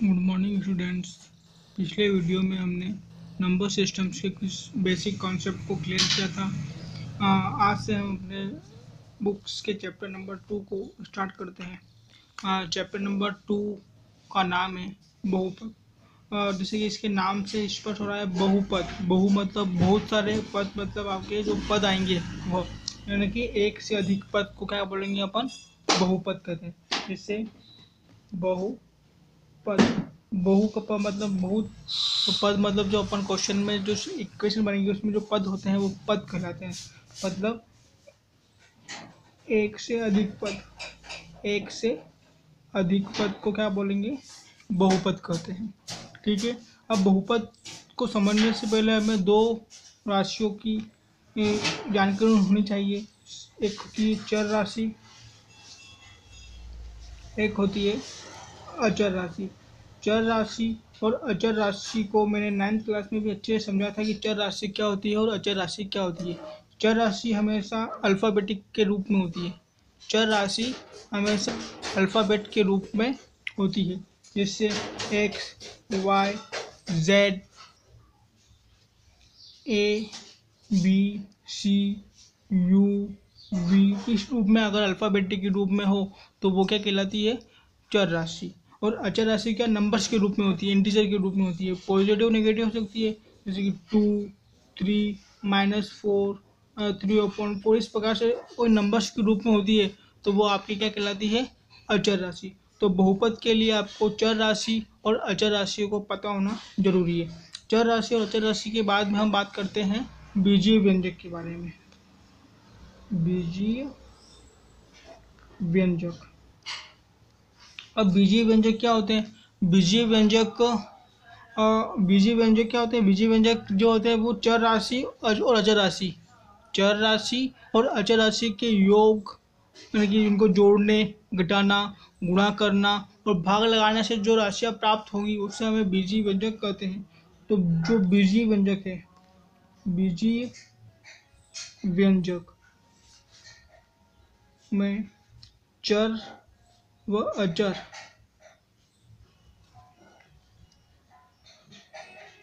Good morning students. पिछले video में हमने नंबर सिस्टम्स के कुछ बेसिक कॉन्सेप्ट को क्लियर किया था। आज से हम अपने बुक्स के चैप्टर नंबर 2 को स्टार्ट करते हैं। चैप्टर नंबर 2 का नाम है बहुपद। जैसे कि इसके नाम से स्पष्ट हो रहा है बहुपद। बहु मतलब बहुत सारे, पद मतलब आपके जो पद आएंगे वो, यानी कि एक से अधिक पद को क्या बोलेंगे अपन, बहुपद कहते हैं। जिससे पद, बहु का पद मतलब बहुत, तो पद मतलब जो अपन क्वेश्चन में जो इक्वेशन बनेंगे उसमें जो पद होते हैं वो पद कहलाते हैं। मतलब एक से अधिक पद, एक से अधिक पद को क्या बोलेंगे, बहुपद कहते हैं। ठीक है। अब बहुपद को समझने से पहले हमें दो राशियों की जानकारी होनी चाहिए। एक होती है चर राशि, एक होती है अचर राशि। चर राशि और अचर राशि को मैंने 9th क्लास में भी अच्छे से समझा था कि चर राशि क्या होती है और अचर राशि क्या होती है। चर राशि हमेशा अल्फ़ाबेटिक के रूप में होती है। चर राशि हमेशा अल्फ़ाबेट के रूप में होती है, जिससे X, Y, Z, A, B, C, U, V इस रूप में अगर अल्फ़ाबेटिक के रूप में हो तो वो क्या कहलाती है, चर राशि। और अचर राशि क्या नंबर्स के रूप में होती है, इंटीजर के रूप में होती है। पॉजिटिव नेगेटिव हो सकती है, जैसे कि 2, 3, -4, 3/4 इस प्रकार से कोई नंबर्स के रूप में होती है तो वो आपकी क्या कहलाती है, अचर राशि। तो बहुपद के लिए आपको चर राशि और अचर राशियों को पता होना जरूरी है। चर राशि और अचर राशि के बाद में हम बात करते हैं बीजीय व्यंजक के बारे में। बीजीय व्यंजक। अब बीजीय व्यंजक क्या होते हैं? बीजीय व्यंजक बीजीय व्यंजक क्या होते हैं? बीजीय व्यंजक जो होते हैं वो चर राशि और अचर राशि, चर राशि और अचर राशि के योग, यानी कि इनको जोड़ने, घटाना, गुणा करना और भाग लगाने से जो राशियाँ प्राप्त होंगी उससे हमें बीजीय व्यंजक कहते हैं। तो जो बीजीय व्यंजक है, बीजीय व्यंजक में चर व अचर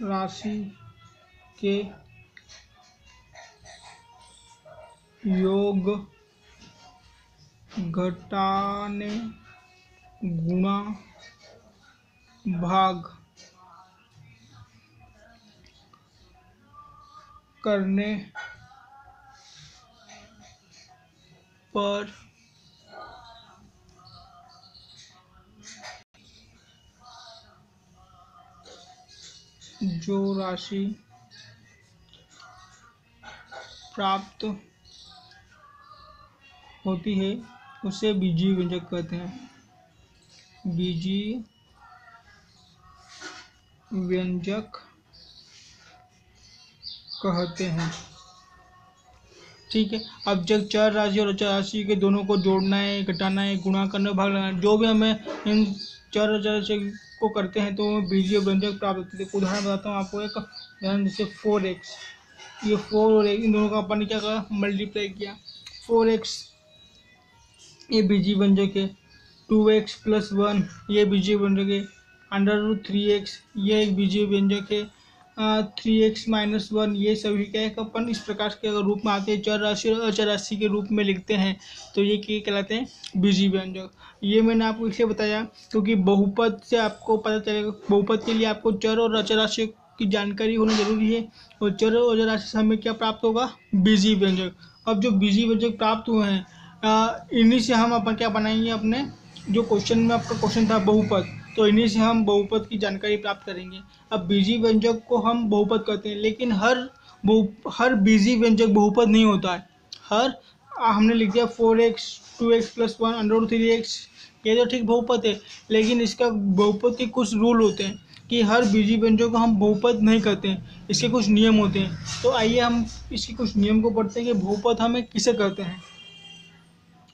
राशि के योग, घटाने, गुणा, भाग करने पर जो राशि प्राप्त होती है उसे बीजीय व्यंजक कहते हैं। बीजीय व्यंजक कहते हैं। ठीक है। अब जब चर राशि और अचर राशि के दोनों को जोड़ना है, घटाना है, गुणा करना, भाग लगाना, जो भी हमें इन चर और अचर राशि को करते हैं तो बीजीय व्यंजक प्राप्त होते हैं। उदाहरण बताता हूँ आपको, एक उदाहरण जैसे 4x, ये 4 और 1 इन दोनों का अपन ने क्या करा, मल्टीप्लाई किया। 4x ये बीजीय व्यंजक है। 2x + 1 ये बीजीय व्यंजक है। √3x ये एक बीजीय व्यंजक है। 3x - 1 ये सभी क्या है, अपन इस प्रकार के अगर रूप में आते हैं, चर राशि और अचर राशि के रूप में लिखते हैं तो ये क्या कहलाते हैं, बीजीय व्यंजक। ये मैंने आपको इसलिए बताया क्योंकि बहुपद से आपको पता चलेगा, बहुपद के लिए आपको चर और अचर राशि की जानकारी होना जरूरी है। और चर और अचर राशि से हमें क्या प्राप्त होगा, बीजीय व्यंजक। अब जो बीजीय व्यंजक प्राप्त हुए हैं इन्हीं से हम अपन क्या बनाएंगे, अपने जो क्वेश्चन में आपका क्वेश्चन था बहुपद, तो इन्हीं से हम बहुपद की जानकारी प्राप्त करेंगे। अब बीजीय व्यंजक को हम बहुपद कहते हैं, लेकिन हर बीजीय व्यंजक बहुपद नहीं होता है। हर हमने लिख दिया 4x 2x + 1 √3x, ये तो ठीक बहुपद है, लेकिन इसका बहुपद के कुछ रूल होते हैं कि हर बीजीय व्यंजक को हम बहुपद नहीं कहते हैं, इसके कुछ नियम होते हैं। तो आइए हम इसके कुछ नियम को पढ़ते हैं कि बहुपद हमें किसे कहते हैं।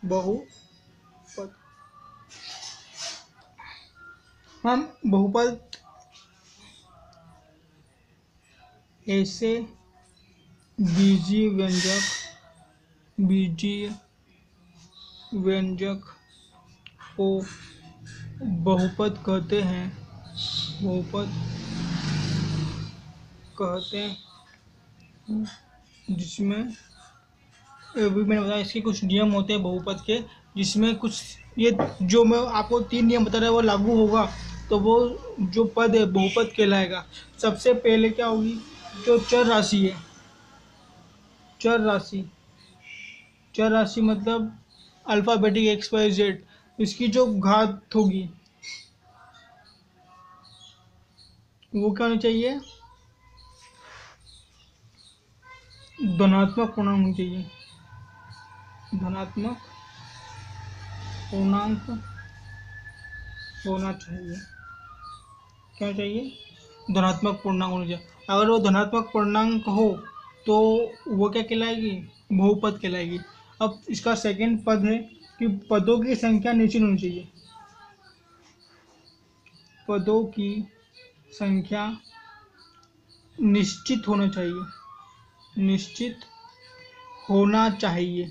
बहुपद, हम बहुपद ऐसे बीजीय व्यंजक को बहुपद कहते हैं बहुपद कहते हैं, जिसमें अभी मैंने बताया इसके कुछ नियम होते हैं बहुपद के, जिसमें कुछ ये जो मैं आपको 3 नियम बता रहा है वो लागू होगा तो वो जो पद है बहुपद कहलाएगा। सबसे पहले क्या होगी, जो चर राशि है, चर राशि, चर राशि मतलब अल्फ़ाबेटिक एक्स वाई जेड, इसकी जो घात होगी वो क्या होनी चाहिए, धनात्मक पूर्णांक होनी चाहिए, धनात्मक पूर्णांक होना चाहिए। क्या चाहिए, धनात्मक पूर्णांक होना चाहिए। अगर वो धनात्मक पूर्णांक हो तो वो क्या कहलाएगी, बहुपद कहलाएगी। अब इसका सेकंड पद है कि पदों की संख्या निश्चित होनी चाहिए, पदों की संख्या निश्चित होना चाहिए, निश्चित होना चाहिए,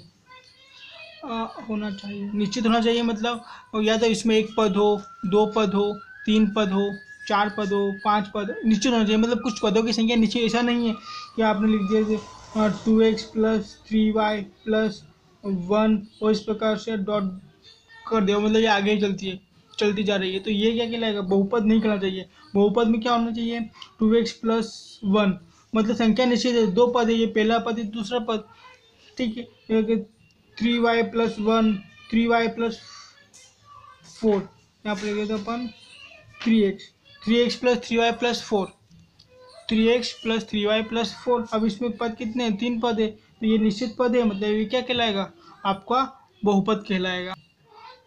होना चाहिए, निश्चित होना चाहिए मतलब या तो इसमें एक पद हो, 2 पद हो, 3 पद हो, 4 पद हो, 5 पद, निश्चित होना चाहिए। मतलब कुछ पदों की संख्या निश्चित, ऐसा नहीं है कि आपने लिख दिया 2x प्लस 3y प्लस 1 और इस प्रकार से डॉट कर दिया, मतलब ये आगे ही चलती जा रही है, तो ये क्या कहलाएगा, बहुपद नहीं कहना चाहिए। बहुपद में क्या होना चाहिए, 2x प्लस 1, मतलब संख्या निश्चित है, 2 पद है, ये पहला पद है दूसरा पद, ठीक है। 3y प्लस 1, 3y प्लस 4, यहाँ पर लिखे तो अपन 3x plus 3y plus 4, 3x plus 3y plus 4। अब इसमें पद कितने हैं, 3 पद है, तो ये निश्चित पद है, मतलब ये क्या कहलाएगा, आपका बहुपद कहलाएगा।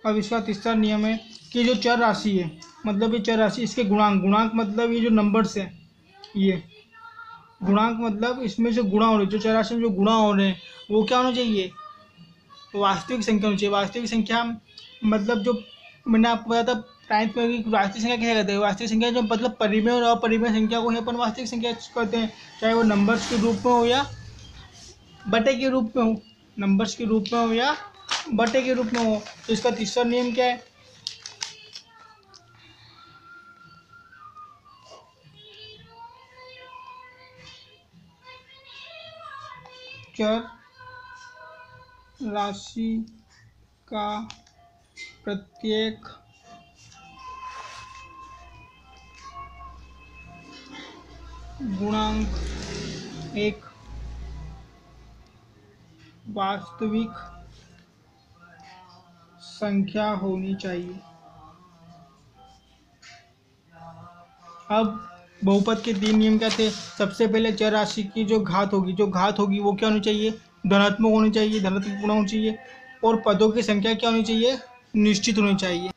अब इसका तीसरा नियम है कि जो चर राशि है, मतलब ये चर राशि, इसके गुणांक, गुणांक मतलब ये जो नंबर्स हैं, ये गुणांक मतलब इसमें जो गुणा हो रहे, जो चर राशि में जो गुणा हो रहे हैं वो क्या होना चाहिए, वास्तविक संख्या होनी चाहिए। वास्तविक संख्या मतलब जो मैंने आपको बताया था 9th में कि वास्तविक संख्या क्या कहते हैं, वास्तविक संख्या जो मतलब परिमेय और अपरिमेय संख्या को ही अपन वास्तविक संख्या कहते हैं, चाहे वो नंबर्स के रूप में हो या बटे के रूप में हो, नंबर्स के रूप में हो या बटे के रूप में हो। तो इसका तीसरा नियम क्या है, चर राशि का प्रत्येक गुणांक एक वास्तविक संख्या होनी चाहिए। अब बहुपद के 3 नियम क्या थे, सबसे पहले चर राशि की जो घात होगी, वो क्या होनी चाहिए, धनात्मक होनी चाहिए, धनात्मक पूर्ण होनी चाहिए, और पदों की संख्या क्या होनी चाहिए, निश्चित होनी चाहिए।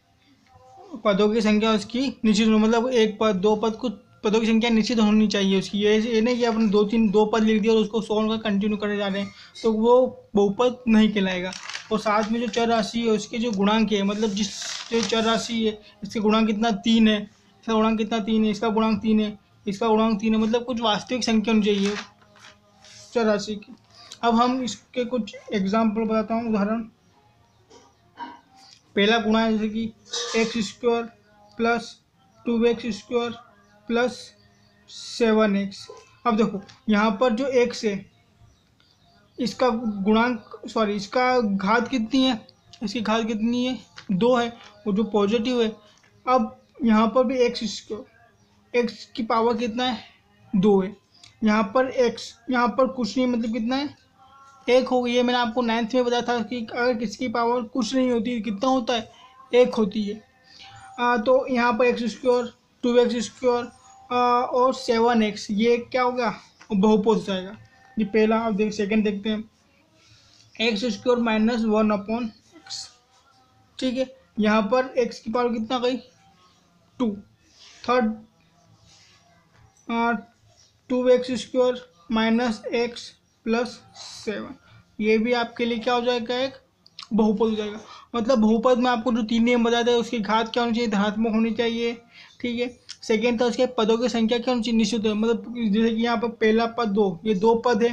पदों की संख्या उसकी निश्चित होनी, मतलब एक पद, 2 पद, कुछ पदों की संख्या निश्चित होनी चाहिए उसकी। ये नहीं कि आपने 2 पद लिख दिया और उसको 100 का कंटिन्यू करे जा रहे हैं, तो वो बहुपद नहीं कहलाएगा। और साथ में जो चर राशि है उसके जो गुणांक है, मतलब जिस जो चर राशि है इसके गुणांक कितना 3 है, इसका गुणांक कितना 3 है, इसका गुणांक 3 है, इसका गुणांक 3 है, मतलब कुछ वास्तविक संख्या होनी चाहिए चर राशि की। अब हम इसके कुछ एग्जाम्पल बताता हूँ, उदाहरण। पहला गुणा है जैसे कि x square plus 2x² plus 7x। अब देखो यहाँ पर जो x है इसका गुणांक इसका घात कितनी है, इसकी घात कितनी है, 2 है, और जो पॉजिटिव है। अब यहाँ पर भी x², x की पावर कितना है, 2 है। यहाँ पर x, यहाँ पर कुछ नहीं, मतलब कितना है, 1 हो गई है। मैंने आपको 9th में बताया था कि अगर किसकी पावर कुछ नहीं होती कितना होता है, 1 होती है। तो यहाँ पर x², 2x² और 7x, ये क्या हो गया, बहुपद हो जाएगा। ये पहला। अब सेकंड देखते हैं, x² माइनस 1/x, ठीक है। यहाँ पर x की पावर कितना गई, 2। Third 2x² minus x plus 7, ये भी आपके लिए क्या हो जाएगा, एक बहुपद हो जाएगा। मतलब बहुपद में आपको जो 3 नियम बताए थे, उसकी घात क्या होनी चाहिए, धनात्मक होनी चाहिए, ठीक है। सेकेंड था उसके पदों की संख्या क्या होनी चाहिए, निश्चित है, मतलब जैसे कि यहाँ पर पहला पद 2, ये 2 पद है,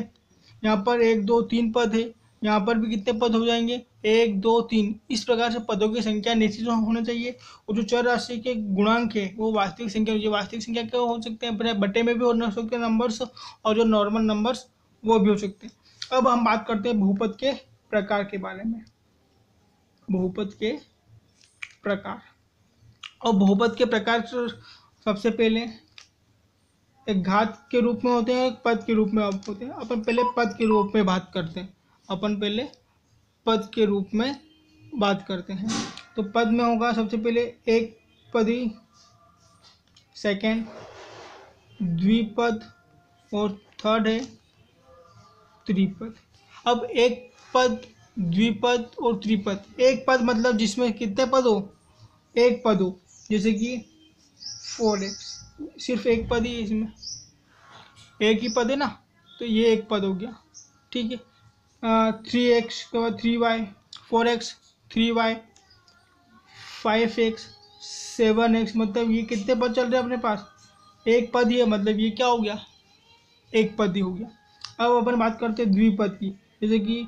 यहाँ पर 1 2 3 पद है, यहाँ पर भी कितने पद हो जाएंगे, 1 2 3। इस प्रकार से पदों की संख्या निश्चित होना चाहिए। और जो चर राशि के गुणांक है वो वास्तविक संख्या होनी चाहिए। वास्तविक संख्या क्या हो सकते हैं, बटे में भी हो सकते हैं नंबर्स, और जो नॉर्मल नंबर्स वो भी हो सकते हैं। अब हम बात करते हैं बहुपद के प्रकार के बारे में। बहुपद के प्रकार, और बहुपद के प्रकार सबसे पहले एक घात के रूप में होते हैं, एक पद के रूप में होते हैं। अपन पहले पद के रूप में बात करते हैं। पद के रूप में बात करते हैं। तो पद में होगा सबसे पहले एक पदी, सेकंड द्विपद, और थर्ड है त्रिपद। अब एक पद, द्विपद और त्रिपद। एक पद मतलब जिसमें कितने पद हो, एक पद हो, जैसे कि 4x, सिर्फ एक पद ही है, इसमें एक ही पद है ना, तो ये एक पद हो गया। ठीक है। 3x के बाद 3y, 4x 3y, 5x 7x, मतलब ये कितने पद चल रहे हैं अपने पास, एक पद ही है, मतलब ये क्या हो गया, एक पद ही हो गया। अब अपन बात करते हैं द्विपद की, जैसे कि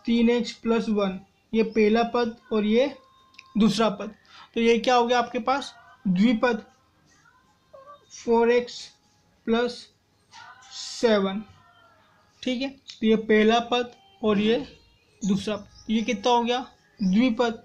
3x + 1, ये पहला पद और ये दूसरा पद, तो ये क्या हो गया आपके पास, द्विपद। 4x + 7, ठीक है, तो ये पहला पद और ये दूसरा पद, ये कितना हो गया, द्विपद।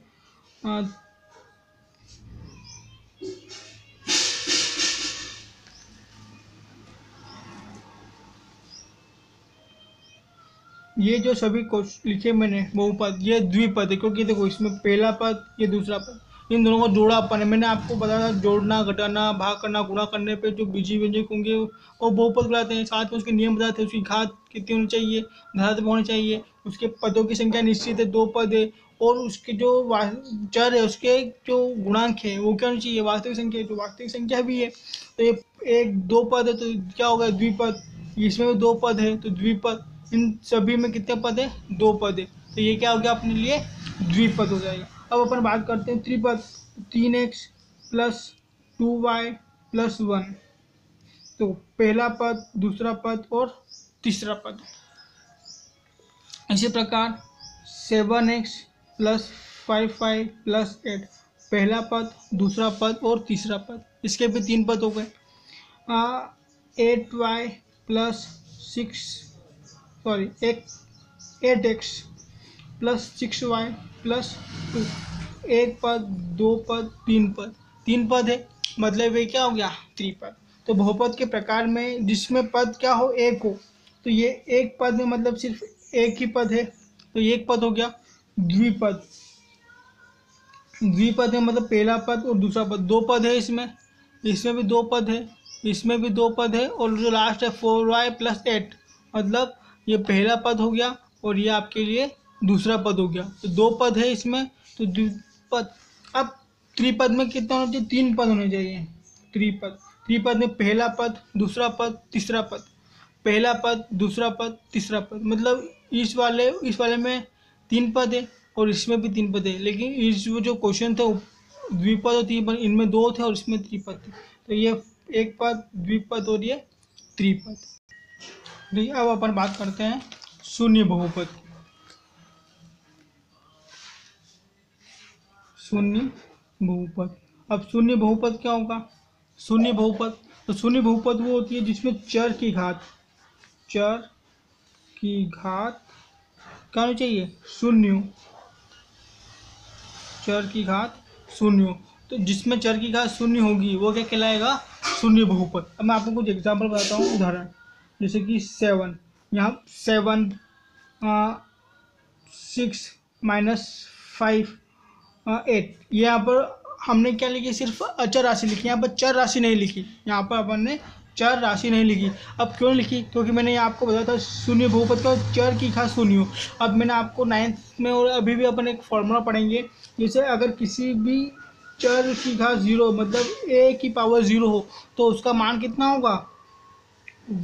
ये जो सभी लिखे मैंने बहुपद, ये द्विपद है, क्योंकि देखो इसमें पहला पद, ये दूसरा पद, इन दोनों को जोड़ा अपन है। मैंने आपको बताया था जोड़ना, घटाना, भाग करना, गुणा करने पे जो बीजी व्यंजक होंगे वो बहुपद कहलाते हैं। साथ में उसके नियम बताते हैं, उसकी घात कितनी होनी चाहिए, धनात्मक होनी चाहिए, उसके पदों की संख्या निश्चित है, 2 पद है, और उसके जो चर है उसके जो गुणांक है वो क्या होनी चाहिए, वास्तविक संख्या, जो वास्तविक संख्या भी है। तो ये 1 2 पद है तो क्या होगा, द्विपद। इसमें भी 2 पद है तो द्विपद। इन सभी में कितने पद है, 2 पद है, तो ये क्या हो गया अपने लिए, द्विपद हो जाएगा। अब अपन बात करते हैं त्रिपद। 3x + 2y + 1, तो पहला पद, दूसरा पद और तीसरा पद। इसी प्रकार 7x + 5y + 8, पहला पद, दूसरा पद और तीसरा पद, इसके भी 3 पद हो गए। 8y + 8x + 6y + 2, एक पद, 2 पद, 3 पद, 3 पद है, मतलब ये क्या हो गया, त्रिपद। तो बहुपद के प्रकार में जिसमें पद क्या हो, एक हो, तो ये एक पद में मतलब सिर्फ एक ही पद है, तो ये एक पद हो गया। द्विपद, द्विपद में मतलब पहला पद और दूसरा पद, 2 पद है इसमें भी 2 पद है, इसमें भी 2 पद है, और जो लास्ट है 4y + 8, मतलब ये पहला पद हो गया और ये आपके लिए दूसरा पद हो गया। तो 2 पद है इसमें, तो द्विपद। अब त्रिपद में कितना होना चाहिए, 3 पद होने चाहिए। त्रिपद में पहला पद, दूसरा पद, तीसरा पद, पहला पद, दूसरा पद, तीसरा पद, मतलब इस वाले में 3 पद है और इसमें भी 3 पद है। लेकिन इस जो क्वेश्चन था द्विपद और त्रिपद, इनमें 2 थे और इसमें त्रिपद थे, तो ये एक पद, द्विपद और ये त्रिपद। ठीक है, अब अपन बात करते हैं शून्य बहुपद। शून्य बहुपद, अब शून्य बहुपद क्या होगा, शून्य बहुपद, तो शून्य बहुपद वो होती है जिसमें चर की घात क्या होनी चाहिए, शून्य, चर की घात शून्य। तो जिसमें चर की घात शून्य होगी वो क्या कहलाएगा, शून्य बहुपद। अब मैं आपको कुछ एग्जांपल बताता हूँ, उदाहरण, जैसे कि 7, यहाँ 7 6 - 5 8, यहाँ पर हमने क्या लिखी, सिर्फ अचर राशि लिखी, यहाँ पर चर राशि नहीं लिखी, यहाँ पर अपन ने चर राशि नहीं लिखी। अब क्यों लिखी, क्योंकि मैंने आपको बताया था शून्य बहुपद का चर की घात शून्य हो। अब मैंने आपको 9th में और अभी भी अपन एक फॉर्मूला पढ़ेंगे, जैसे अगर किसी भी चर की घात 0, मतलब a की पावर 0 हो, तो उसका मान कितना होगा,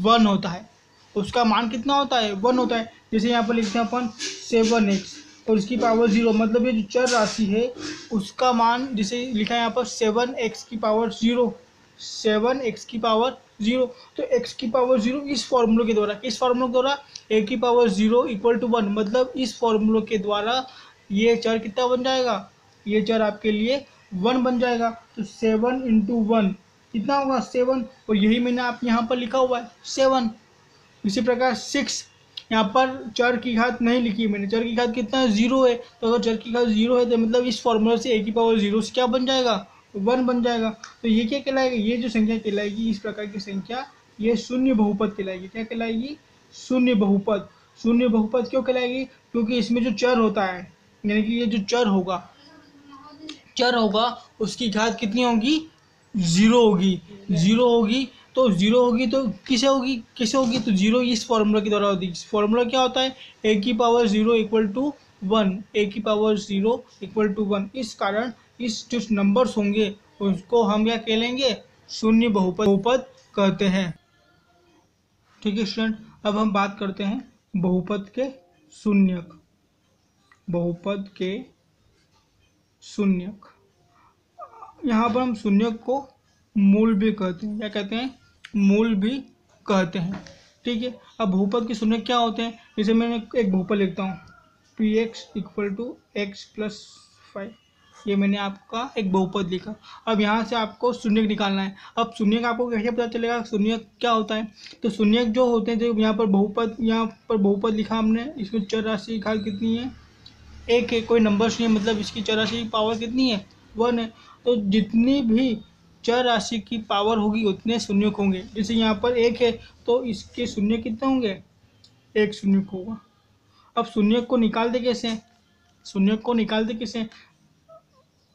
1 होता है। उसका मान कितना होता है, 1 होता है। जैसे यहाँ पर लिखते हैं अपन 7x और उसकी पावर 0, मतलब ये जो चर राशि है उसका मान, जैसे लिखा है यहाँ पर 7x की पावर 0, 7x की पावर 0। तो x की पावर 0 इस फॉर्मूले के द्वारा, किस फॉर्मूले के द्वारा, a की पावर 0 इक्वल टू 1, मतलब इस फॉर्मूले के द्वारा ये चर कितना बन जाएगा, ये चर आपके लिए 1 बन जाएगा। तो 7 इंटू 1 कितना होगा 7, और यही मैंने आप यहाँ पर लिखा हुआ है 7। इसी प्रकार 6, यहाँ पर चर की घात नहीं लिखी मैंने, चर की घात कितना है 0 है। तो अगर चर की घात 0 है तो मतलब इस फॉर्मूले से a की पावर 0 से क्या बन जाएगा, 1 बन जाएगा। तो ये क्या कहलाएगा, ये जो संख्या कहलाएगी, इस प्रकार की संख्या ये शून्य बहुपद कहलाएगी। क्या कहलाएगी, शून्य बहुपद। शून्य बहुपद क्यों कहलाएगी, क्योंकि इसमें जो चर होता है, यानी कि ये जो चर होगा उसकी घात कितनी होगी, 0 होगी। 0 होगी तो 0 होगी तो किसे होगी तो 0 इस फॉर्मूला के द्वारा होती है। फॉर्मूला क्या होता है, a की पावर 0 इक्वल टू 1, a की पावर 0 इक्वल टू 1। इस कारण इस जो नंबर्स होंगे उसको हम क्या कहलेंगे, शून्य बहुपद कहते हैं। ठीक है स्टूडेंट, अब हम बात करते हैं बहुपद के शून्यक। बहुपद के शून्यक, यहाँ पर हम शून्यक को मूल भी कहते हैं। क्या कहते हैं, मूल भी कहते हैं। ठीक है, अब बहुपद के शून्यक क्या होते हैं, जैसे मैंने एक बहुपद लिखता हूँ px equal to x plus 5, ये मैंने आपका एक बहुपद लिखा। अब यहाँ से आपको शून्यक निकालना है। अब शून्यक आपको कैसे पता चलेगा शून्यक क्या होता है, तो शून्यक जो होते हैं, जो यहाँ पर बहुपद लिखा हमने, इसमें चर राशि की घात कितनी है, 1 है, कोई नंबर्स नहीं है, मतलब इसकी चर राशि की पावर कितनी है, 1 है। तो जितनी भी चर राशि की पावर होगी उतने शून्यक होंगे। जैसे यहाँ पर 1 है तो इसके शून्य कितने होंगे, 1 शून्यक होगा। अब शून्यक को निकालते कैसे,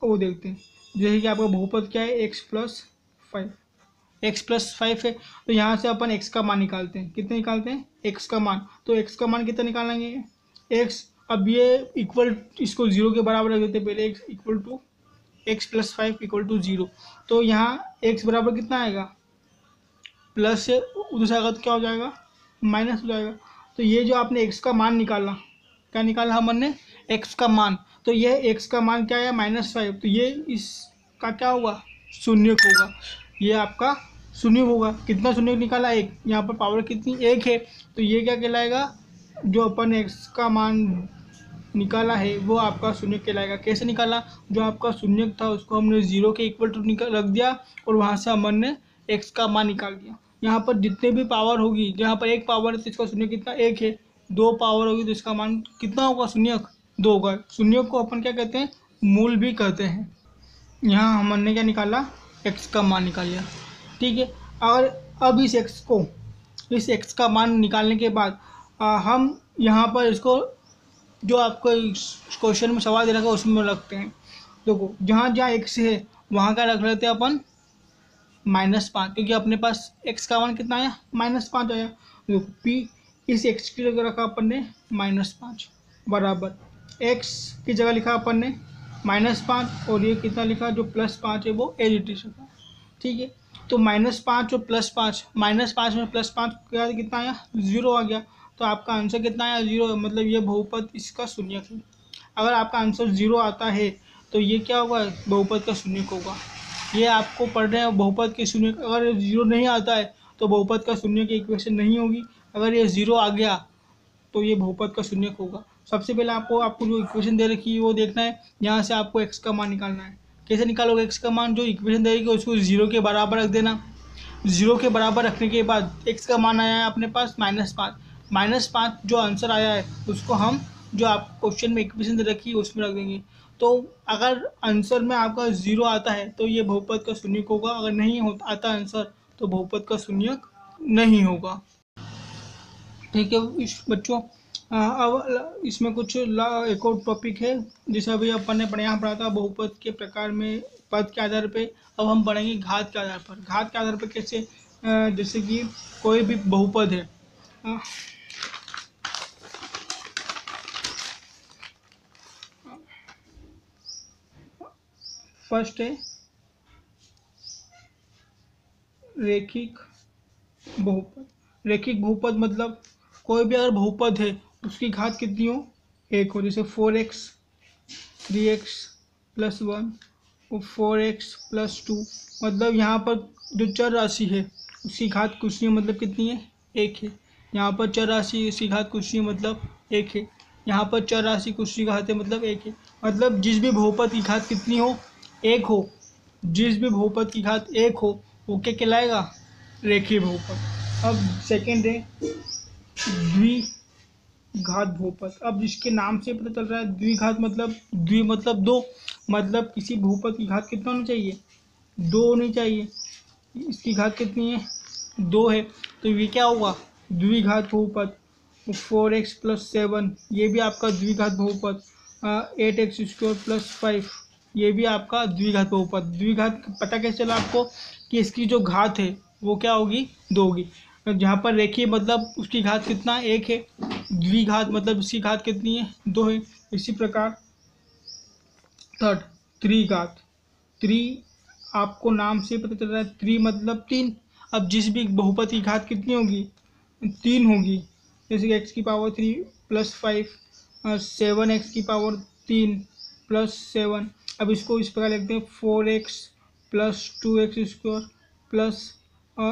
वो देखते हैं। जैसे कि आपका बहुपद क्या है, x प्लस 5 है, तो यहाँ से अपन x का मान निकालते हैं। कितने निकालते हैं, x का मान। तो x का मान कितना निकालेंगे, x। अब ये इक्वल, इसको 0 के बराबर रख देते हैं पहले, x equal to x plus 5 equal to 0। तो यहाँ x बराबर कितना आएगा, प्लस से उधर से आएगा तो क्या हो जाएगा, माइनस हो जाएगा। तो ये जो आपने x का मान निकाला, क्या निकाला हमने, x का मान। तो ये x का मान क्या है, -5। तो ये इसका क्या होगा, शून्यक होगा। ये आपका शून्यक होगा। कितना शून्यक निकाला, 1। यहाँ पर पावर कितनी, 1 है। तो ये क्या कहलाएगा, जो अपन x का मान निकाला है वो आपका शून्यक कहलाएगा। कैसे निकाला, जो आपका शून्यक था उसको हमने 0 के इक्वल टू रख दिया और वहाँ से हमने x का मान निकाल दिया। यहाँ पर जितने भी पावर होगी, जहाँ पर 1 पावर है तो इसका शून्यक कितना, 1 है। 2 पावर होगी तो इसका मान कितना होगा, शून्यक 2 होगा। शून्यक को अपन क्या कहते हैं, मूल भी कहते हैं। यहाँ हमने क्या निकाला, x का मान निकाल लिया। ठीक है, और अब इस x का मान निकालने के बाद हम यहाँ पर इसको, जो आपको क्वेश्चन में सवाल दे रखा है उसमें रखते हैं। देखो जहाँ जहाँ x है वहाँ का रख लेते हैं अपन -5, क्योंकि अपने पास x का मान कितना आया, -5 आया। देखो p इस x की जगह रखा अपन ने -5 बराबर x की जगह लिखा अपन ने -5, और ये कितना लिखा, जो +5 है वो एज इट इज रखा। ठीक है, तो -5 और +5, -5 में +5 कितना आया, 0 आ गया। तो आपका आंसर कितना आया, 0। मतलब ये बहुपद इसका शून्यक है। अगर आपका आंसर 0 आता है तो ये क्या होगा, बहुपद का शून्यक होगा। ये आपको पढ़ रहे हैं बहुपद के शून्यक। अगर 0 नहीं आता है तो बहुपद का शून्यक की इक्वेशन नहीं होगी। अगर ये 0 आ गया तो ये बहुपद का शून्यक होगा। सबसे पहले आपको जो इक्वेशन दे रखी है वो देखना है। यहाँ से आपको x का मान निकालना है। कैसे निकालोगे x का मान, जो इक्वेशन दे रखी है उसको 0 के बराबर रख देना। 0 के बराबर रखने के बाद x का मान आया है अपने पास -5 जो आंसर आया है उसको हम, जो आप क्वेश्चन में इक्वेशन दे रखी है उसमें रख देंगे। तो अगर आंसर में आपका 0 आता है तो ये बहुपद का शून्यक होगा। अगर नहीं आता आंसर तो बहुपद का शून्यक नहीं होगा। ठीक है बच्चों, अब इसमें कुछ एक और टॉपिक है जिसे अभी अपन ने यहाँ पढ़ा था, बहुपद के प्रकार में पद के आधार पे। अब हम पढ़ेंगे घात के आधार पर। घात के आधार पर कैसे, जैसे कि कोई भी बहुपद है, फर्स्ट है रैखिक बहुपद। रैखिक बहुपद मतलब कोई भी अगर बहुपद है उसकी घात कितनी हो, 1 हो। जैसे 4x 3x + 1 और 4x + 2। मतलब यहाँ पर जो चर राशि है उसकी घात कुछ नहीं मतलब कितनी है, 1 है। यहाँ पर चर राशि उसकी घात कुछ नहीं मतलब 1 है। यहाँ पर चर राशि कुछ की घात है मतलब 1 है। मतलब जिस भी बहुपद की घात कितनी हो, 1 हो, जिस भी बहुपद की घात 1 हो वो क्या कहलाएगा, रेखीय बहुपद। अब सेकेंड है द्विघात बहुपद। अब जिसके नाम से पता चल रहा है द्विघात मतलब द्वि मतलब दो, मतलब किसी बहुपद की घात कितना होनी चाहिए, 2 होनी चाहिए। इसकी घात कितनी है, 2 है, तो ये क्या होगा, द्विघात बहुपद। 4x + 7 ये भी आपका द्विघात बहुपद। 8x² + 5 ये भी आपका द्विघात बहुपद। द्विघात पता कैसे चला आपको कि इसकी जो घात है वो क्या होगी, 2 होगी। जहाँ पर रेखीय मतलब उसकी घात कितना, 1 है। द्विघात मतलब इसकी घात कितनी है, 2 है। इसी प्रकार थर्ड त्रिघात। त्रि आपको नाम से पता चल रहा है, त्रि मतलब 3। अब जिस भी बहुपद की घात कितनी होगी, 3 होगी। जैसे कि x³ + 5 7x³ 3 + 7। अब इसको इस प्रकार लिखते हैं 4x + 2x² +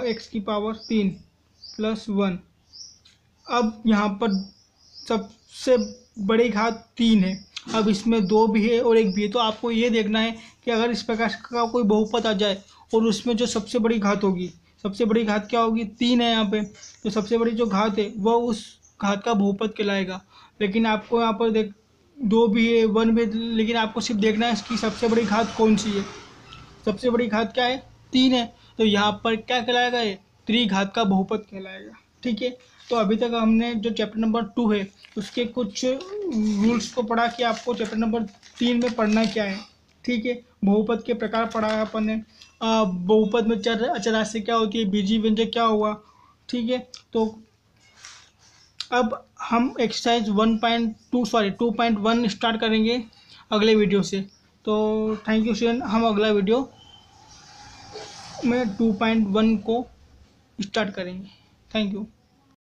x³ 3 + 1। अब यहाँ पर सबसे बड़ी घात 3 है। अब इसमें 2 भी है और 1 भी है, तो आपको ये देखना है कि अगर इस प्रकार का कोई बहुपद आ जाए और उसमें जो सबसे बड़ी घात होगी, सबसे बड़ी घात क्या होगी, 3 है यहाँ पे, तो सबसे बड़ी जो घात है वह उस घात का बहुपद कहलाएगा। लेकिन आपको यहाँ पर 2 भी है, 1 भी है, लेकिन आपको सिर्फ देखना है इसकी सबसे बड़ी घात कौन सी है। सबसे बड़ी घात क्या है, 3 है, तो यहाँ पर क्या कहलाएगा, ये त्रिघात का बहुपद कहलाएगा। ठीक है, तो अभी तक हमने जो चैप्टर नंबर 2 है उसके कुछ रूल्स को पढ़ा कि आपको चैप्टर नंबर 3 में पढ़ना क्या है। ठीक है, बहुपद के प्रकार पढ़ा अपन ने। बहुपद में चर अचर राशि क्या होती है, बीजीय व्यंजक क्या हुआ। ठीक है, तो अब हम एक्सरसाइज 2.1 स्टार्ट करेंगे अगले वीडियो से। तो थैंक यू स्टूडेंट, हम अगला वीडियो में 2.1 को स्टार्ट करेंगे। Thank you.